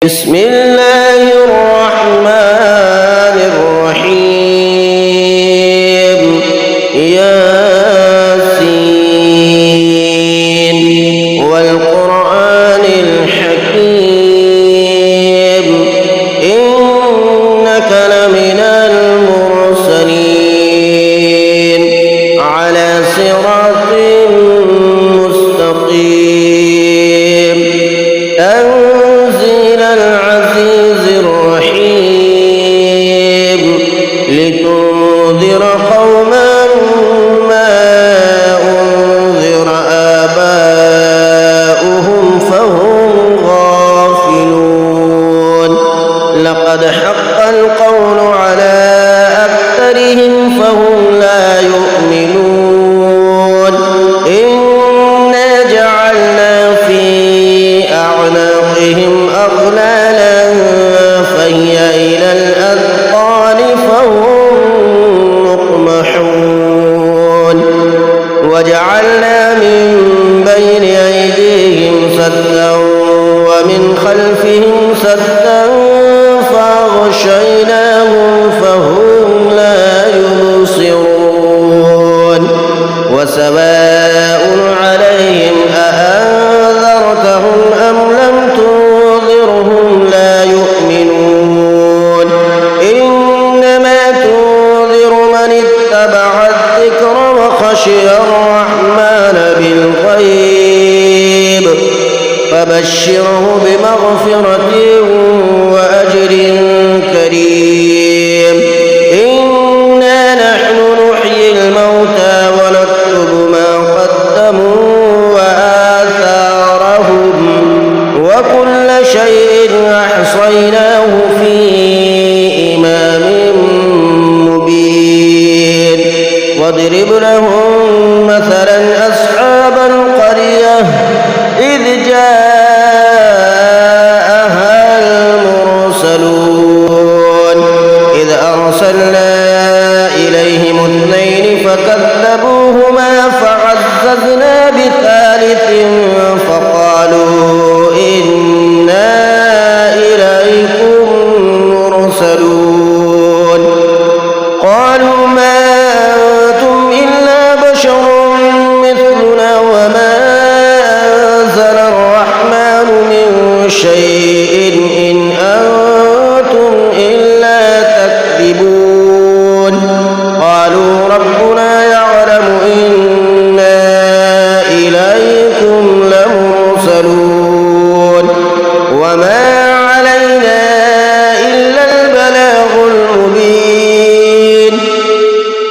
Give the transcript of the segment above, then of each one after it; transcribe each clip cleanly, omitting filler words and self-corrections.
بسم الله الرحمن الرحيم ياسين والقرآن الحكيم إنك لمن المرسلين على صراط مستقيم تنزيل العزيز الرحيم لتنذر قوما ما أنذر آباؤهم فهم غافلون لقد حق القول على أكثرهم فهم لا يؤمنون إنا جعلنا في أعناقهم أغلالا فهي إلى الأذقان فهم مقمحون وجعلنا من بين أيديهم سدا ومن خلفهم سدا فأغشيناهم فهم لا يبصرون وسواء عليهم أأنذرتهم أم لم تنذرهم لا يؤمنون إنما تنذر من اتبع الذكر وخشي الرحمن بالغيب فبشره بمغفرة وأجر كريم إنا نحن نحيي الموتى ونكتب ما قدموا وآثارهم وكل شيء أحصيناه في إمام مبين واضرب لهم مثلا أصحاب القرية إذ جاءها المرسلون إذ أرسلنا إليهم اثنين فكذبوهما فعززنا بثالث فقالوا إنا إليكم مرسلون قالوا ما أنتم إلا بشر مثلنا وما أنزل الرحمن من شيء إن أنتم إلا تكذبون قالوا ربنا يعلم إنا إليكم لمرسلون وما علينا إلا البلاغ المبين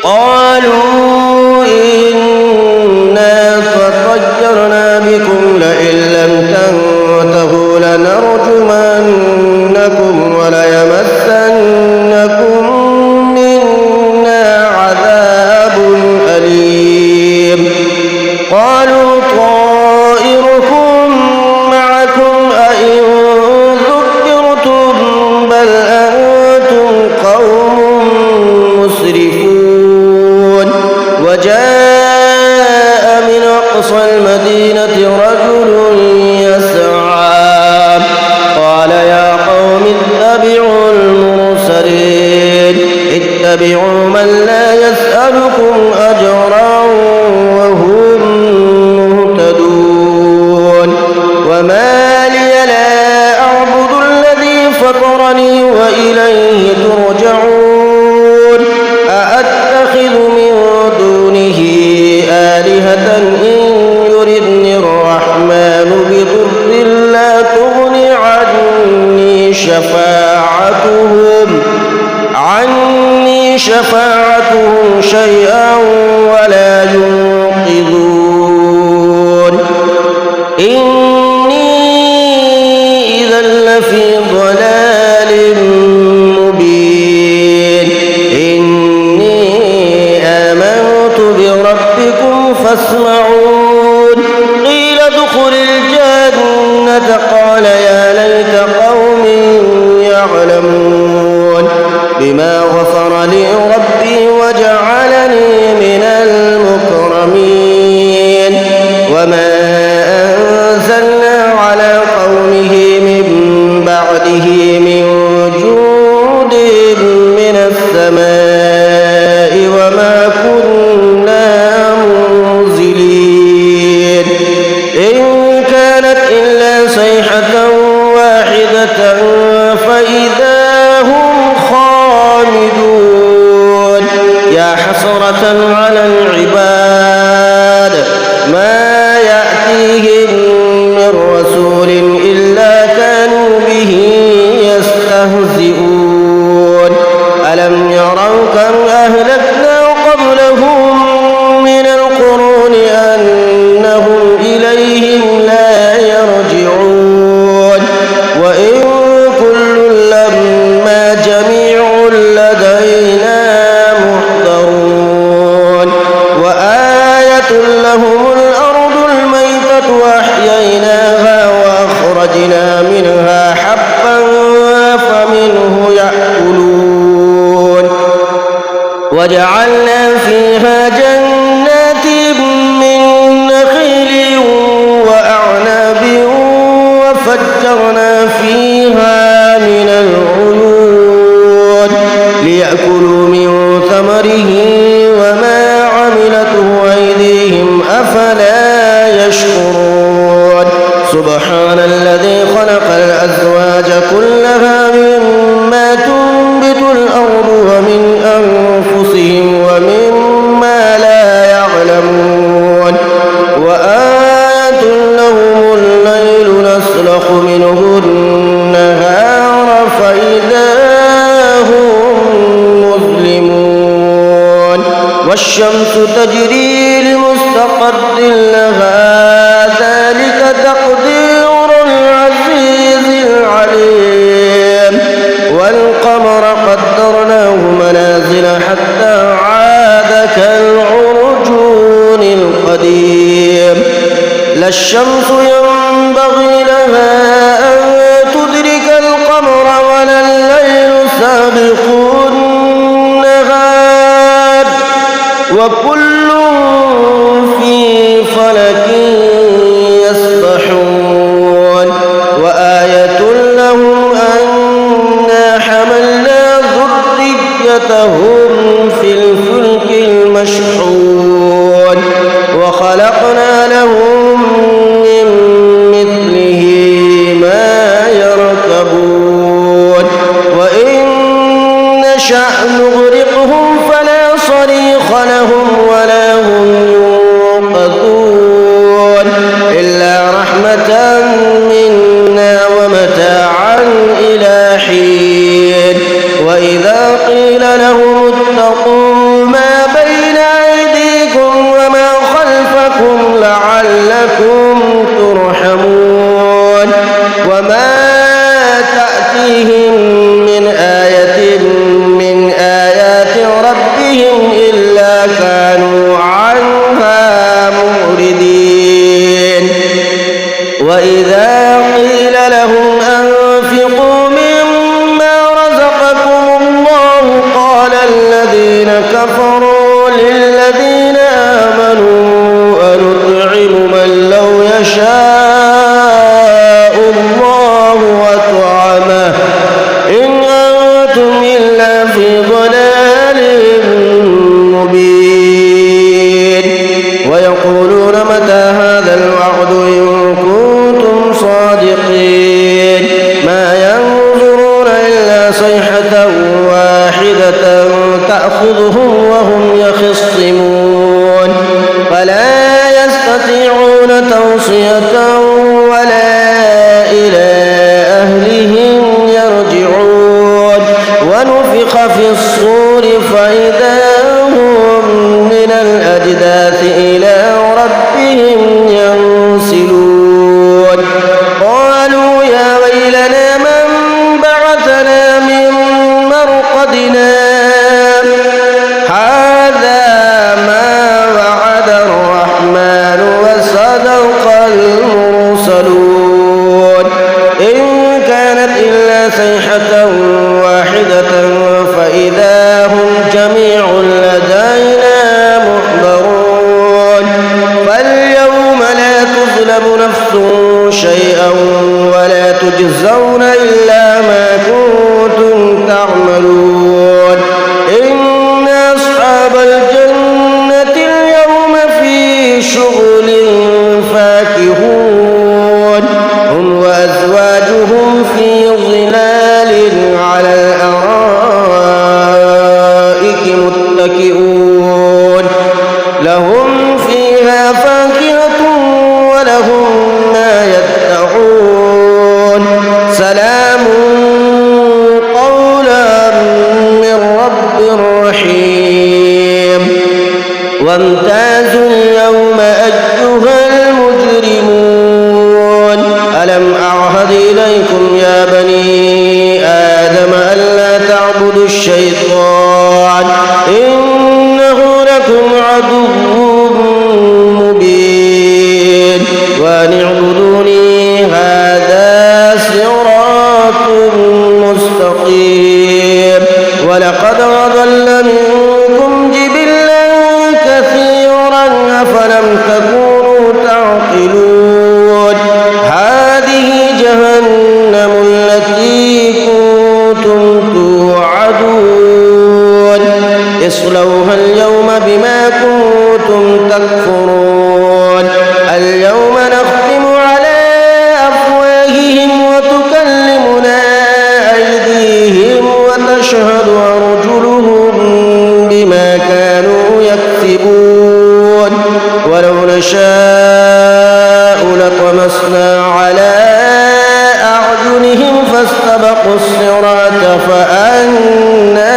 قالوا إنا تطيرنا بكم لئن لم تنتهوا لنرجمنكم وليمسنكم منا عذاب أليم قالوا طائركم معكم أئن ذكرتم بل أنتم قوم مسرفون وجاء من أقصى المدينة رجل يسعى قال يا قوم اتبعوا المرسلين اتبعوا من لا يسألكم أجرا وهم مهتدون وما لي لا أعبد الذي فطرني وإليه ترجعون أأتخذ من دونه آلهة إن يردني الرحمن بضر لا تغني عني شفاعتهم شيئا ولا ينقذون إني إذا لفي ضلال مبين إني آمنت بربكم فاسمعون قيل ادخل الجنة قال يا ليت قومي يعلمون بما غفر لي ربي وجعلني من المكرمين وما أنزلنا على قومه من بعده عليه من جود من السماء وما كنا منزلين إن كانت إلا صيحة واحدة فإذا هم خامدون يا حسرة على العباد ما يأتيهم من رسول إلا كانوا به يستهزئون ألم يروا كم أهلكنا قبلهم من القرون أنهم إليهم لا يرجعون وإن كل لما جميع لدينا محضرون وآية لهم الأرض الميتة وأحييناها وأخرجنا منها حبا فمنه يأكلون وجعلنا فيها جنات من نخيل وأعناب وفجرنا فيها من العيون ليأكلوا من ثمره وما عملته أيديهم أفلا يشكرون سبحان الذي خلق الأزواج كلها مما تنبت الأرض ومن أنفسهم ومما لا يعلمون وآية لهم الليل نسلخ منه النهار فإذا هم مظلمون والشمس تجري لمستقر لها ذلك تقدير العزيز العليم والقمر قدرناه منازل حتى عاد كالعرجون القديم لا الشمس ينبغي لها أن تدرك القمر ولا الليل سابق النهار وكل في فلك يسبحون وآية لهم أنا حملنا ذريتهم في الفلك المشحون وخلقنا لهم من مثله ما يركبون وإن نشأ نغرقهم فلا صريخ لهم ولا هم ينقذون إلا رحمة منا ومتاعا إلى حين وإذا قيل لهم اتقوا ما بين أيديكم وما خلفكم لعلكم ترحمون وما تأتيهم من آية من آيات ربهم إلا كانوا عنها معرضين وإذا قيل لهم أنفقوا مما رزقكم الله قال الذين كفروا للذين آمنوا أنطعم من لو يشاء الله وطعمه إن أنتم إلا في ضلال مبين ويقولون متى هذا الوعد إن كنتم صادقين ما ينظرون إلا صيحة واحدة تأخذهم وهم يخصمون فلا يستطيعون توصية ولا إلى أهلهم يرجعون ونفخ في الصور فإذا هم من الأجداث إلى ربهم ينسلون قالوا يا ويلنا من بعثنا من مرقدنا هذا ما وعد الرحمن وصدق المرسلون إن كانت إلا صيحة واحدة فإذا هم جميع لدينا محضرون فاليوم لا تظلم نفس شيئا ولا تجزون إلا ما في ظلال على الأرائك متكئون لهم فيها فاكهة ولهم ما يدعون سلام قولا من رب رحيم وامتازوا اليوم أيها المجرمون ألم أعهد إليكم يا بني آدم ألا تعبدوا الشيطان إنه لكم عدو مبين وأن اعبدوني هذا صراط مستقيم ولقد أضل منكم جبلا كثيرا أفلم تكونوا تعقلون هذه جهنم التي كنتم توعدون اصلوها اليوم بما كنتم تكفرون اليوم نختم على أفواههم وتكلمنا أيديهم وتشهد أرجلهم بما كانوا يكسبون ولو نشاء لطمسنا على أعينهم فاستبقوا الصراط فأنى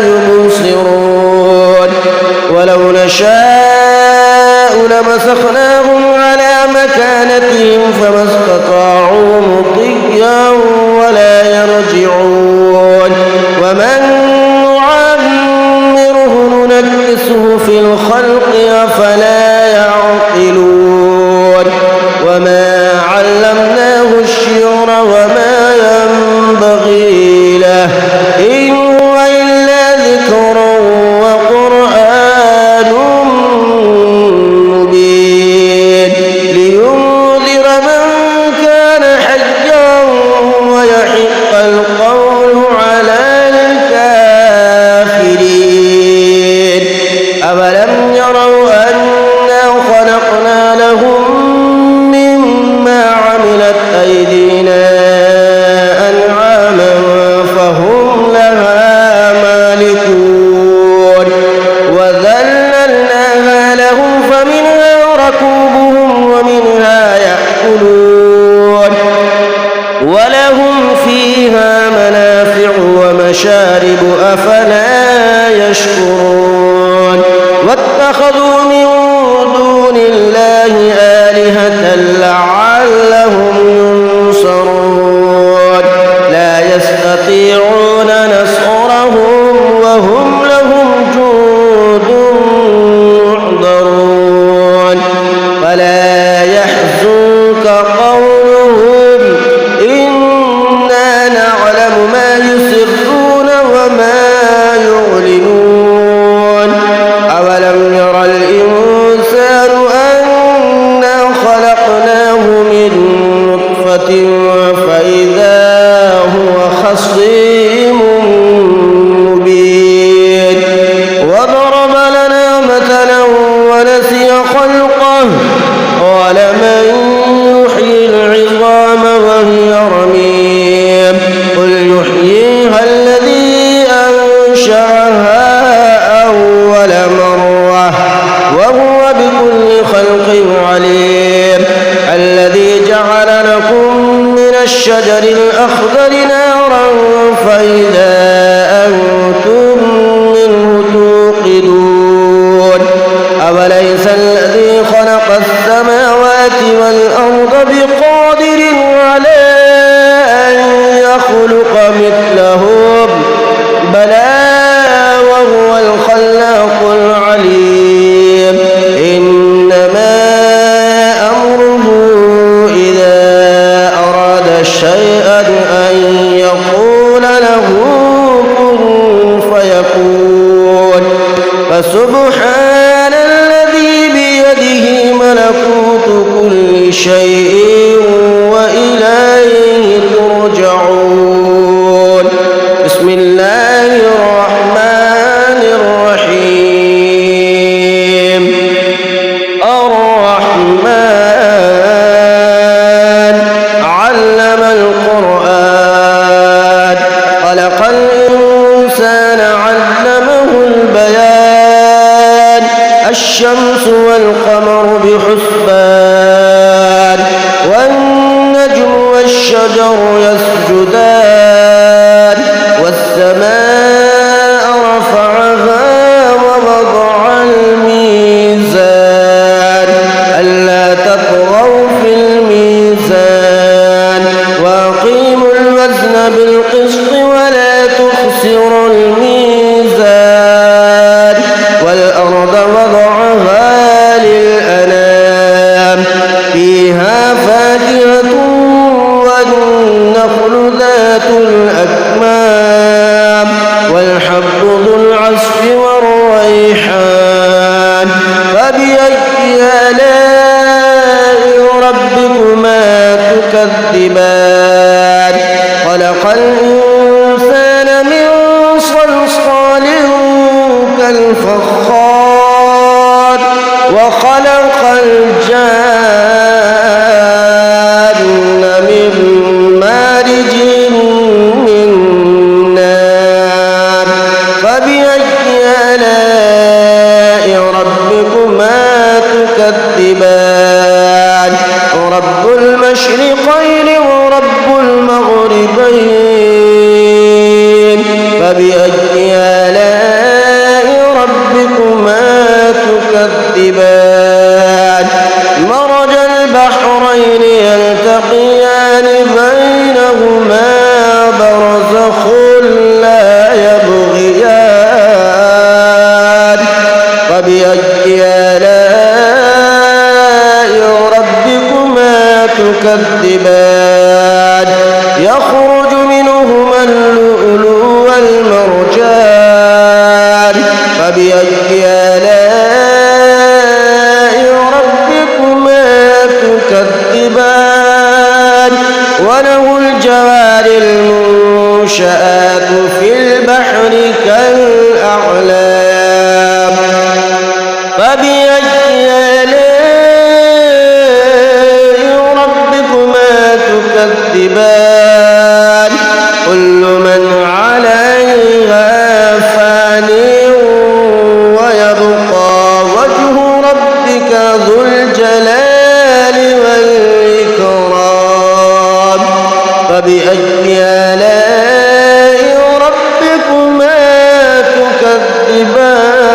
يبصرون ولو نشاء لمسخناهم على مكانتهم فما استطاعوا مضيا ولا يرجعون ومن نعمره ننكسه في الخلق أفلا يعقلون وما علمناه الشعر وما ينبغي له إن هو إلا ذكر وقرآن مبين لينذر من كان حيا ويحق القول على الكافرين أولم يروا أنا خلقنا لهم مما عملت أيدينا أنعاما فهم لها مالكون وذللناها لهم فمنها ركوبهم ومنها يأكلون ولهم فيها منافع ومشارب أفلا يشكرون واتخذوا من دون الله آلهة لعلهم ينصرون لا يستطيعون نصرهم وهم لهم جند محضرون فلا يحزنك قولهم إنا نعلم ما يسرون وما يعلنون أولم ير الإنسان أنا خلقناه من نطفة فإذا هو خصيم مبين وضرب لنا مثلا ونسي خلقه قال من يحيي العظام وهي رميم قل يحييها الذي أنشأها أول مرة وهو بكل خلق عليم الذي جعل لكم من الشجر الأخضر نارا فإذا أنتم منه توقدون أوليس الذي خلق السماوات والأرض بقادر على أن يخلق مثلهم بلى وهو الخلاق العليم إنما أمره إذا أراد شيئا أن يقول له بالقسط ولا تخسروا الميزان والأرض وضعها للأنام فيها فاكهة والنخل ذات الأكمام والحب ذو العصف والريحان فبأي آلاء ربكما تكذبان خلق الإنسان من صلصال كالفخار وخلق الجان من مارج من نار فبأي آلاء ربكما تكذبان رب المشرقين ورب المغربين فبأي آلاء ربكما تكذبان مرج البحرين يلتقيان بينهما برزخ لا يبغيان فبأي آلاء ربكما تكذبان يخرج منهما اللؤلؤ والمرجان فبأي آلاء ربكما تكذبان وله الجوار المنشآت في البحر كالأعلام فبأي آلاء ربكما تكذبان كل من عليها فان ويبقى وجه ربك ذو الجلال والإكرام فبأي آلاء ربكما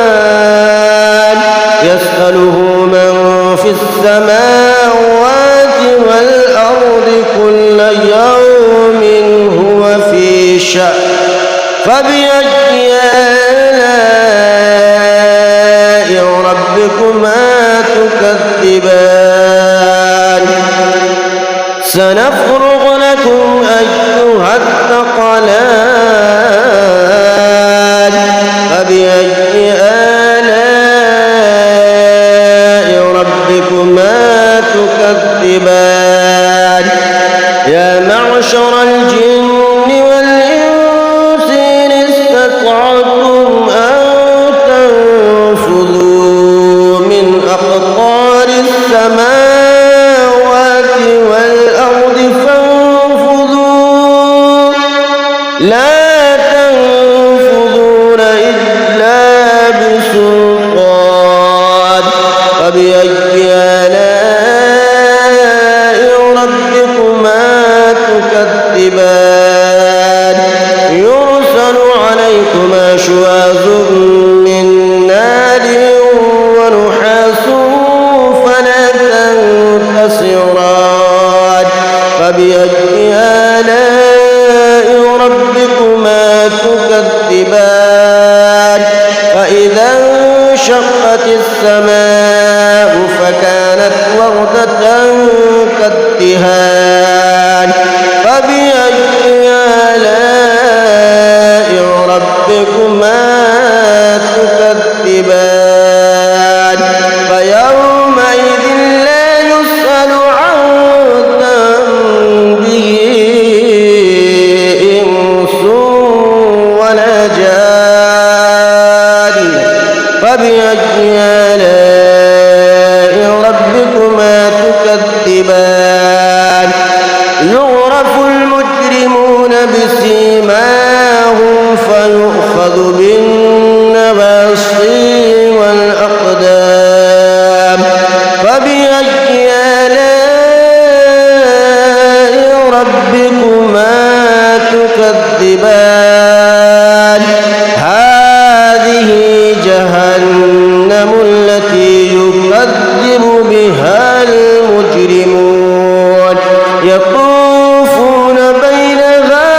تكذبان يسأله من في السماوات والأرض كل يوم هو في شأن فبأي آلاء ربكما تكذبان سنفرغ لكم أيها الثقلان فبأي آلاء ربكما تكذبان يا معشر الجن والإنس إن استطعتم أن تنفذوا من أقطار السماوات والأرض فانفذوا لا تنفذون إلا بسلطان فبأي آلاء ربكما تكذبان يرسل عليكما شواظ من نار ونحاس فلا تنتصران فبأي آلاء ربكما تكذبان فإذا انشقت السماء فكانت وردة كالدهان فبأي آلاء ربكما تكذبان فيومئذ لا يسأل عن ذنبه إنس ولا جان فبأي آلاء ربكما تكذبان يعرف المجرمون بسيماهم فيؤخذ بالنواصي والأقدام فبأي آلاء ربكما تكذبان هذه جهنم التي يكذب بها المجرمون يطوفون بينها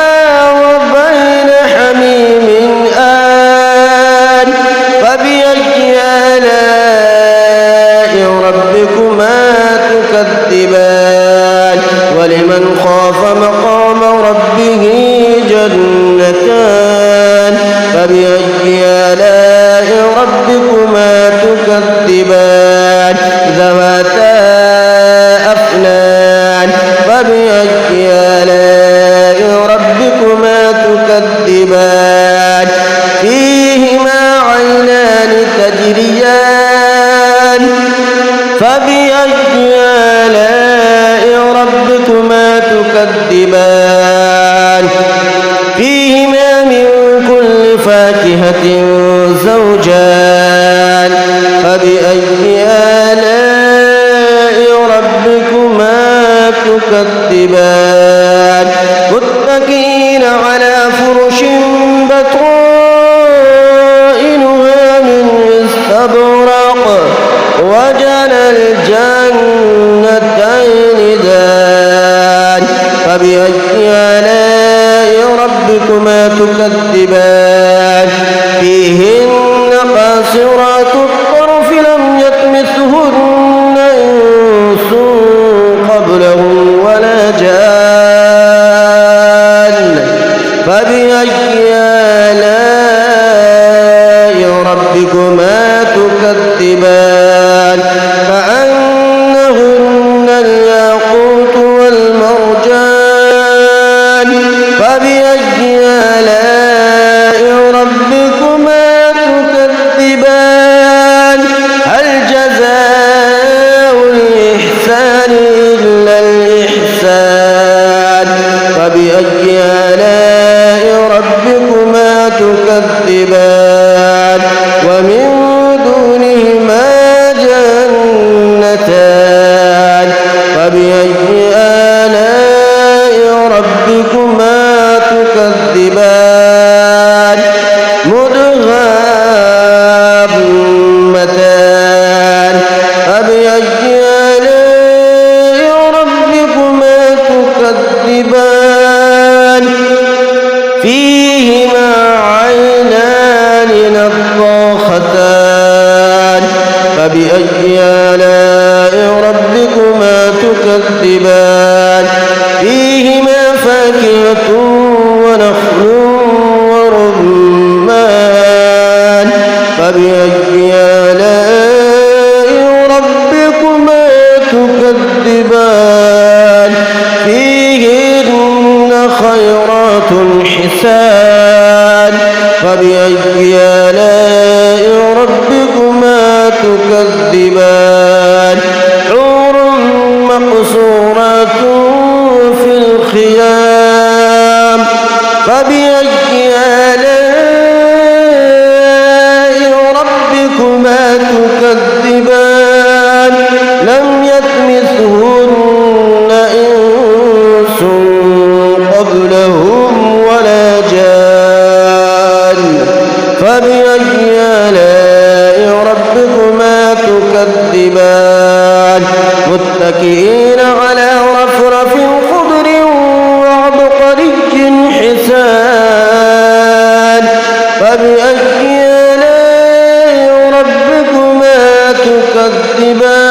جنتان فبأي آلاء ربكما تكذبان ذواتا أفنان فبأي آلاء ربكما تكذبان فيهما عينان تجريان فبأي آلاء ربكما تكذبان فيهما من كل فاكهة زوجان فبأي آلاء ربكما تكذبان متكئين على فرش بطائنها من استبرق وجنى الجنتين دان فبأي آلاء ربكما تكذبان فيهن قاصرات الطرف لم يطمثهن إنس قبلهم ولا جان فبأي آلاء ربكما تكذبان كأنهن الياقوت والمرجان فبأي آلاء ربكما تكذبان هل جزاء الإحسان إلا الإحسان فبأي آلاء ربكما تكذبان ومن دونهما جنتان فبأي آلاء ربكما تكذبان مدهامتان فبأي آلاء ربكما تكذبان فيهما عينان نضاختان فبأي آلاء ربكما تكذبان فيهما فاكهة ونخل ورمان فبأي آلاء ربكما تكذبان فيهن خيرات حسان فبأي آلاء ربكما تكذبان حور مقصورات في الخيام فبأي آلاء ربكما تكذبان لم يطمثهن إنس قبلهم ولا جان فبأي آلاء ربكما تكذبان متكئين على رفرف خضر وعبقري حسان فبأي آلاء ربكما تكذبان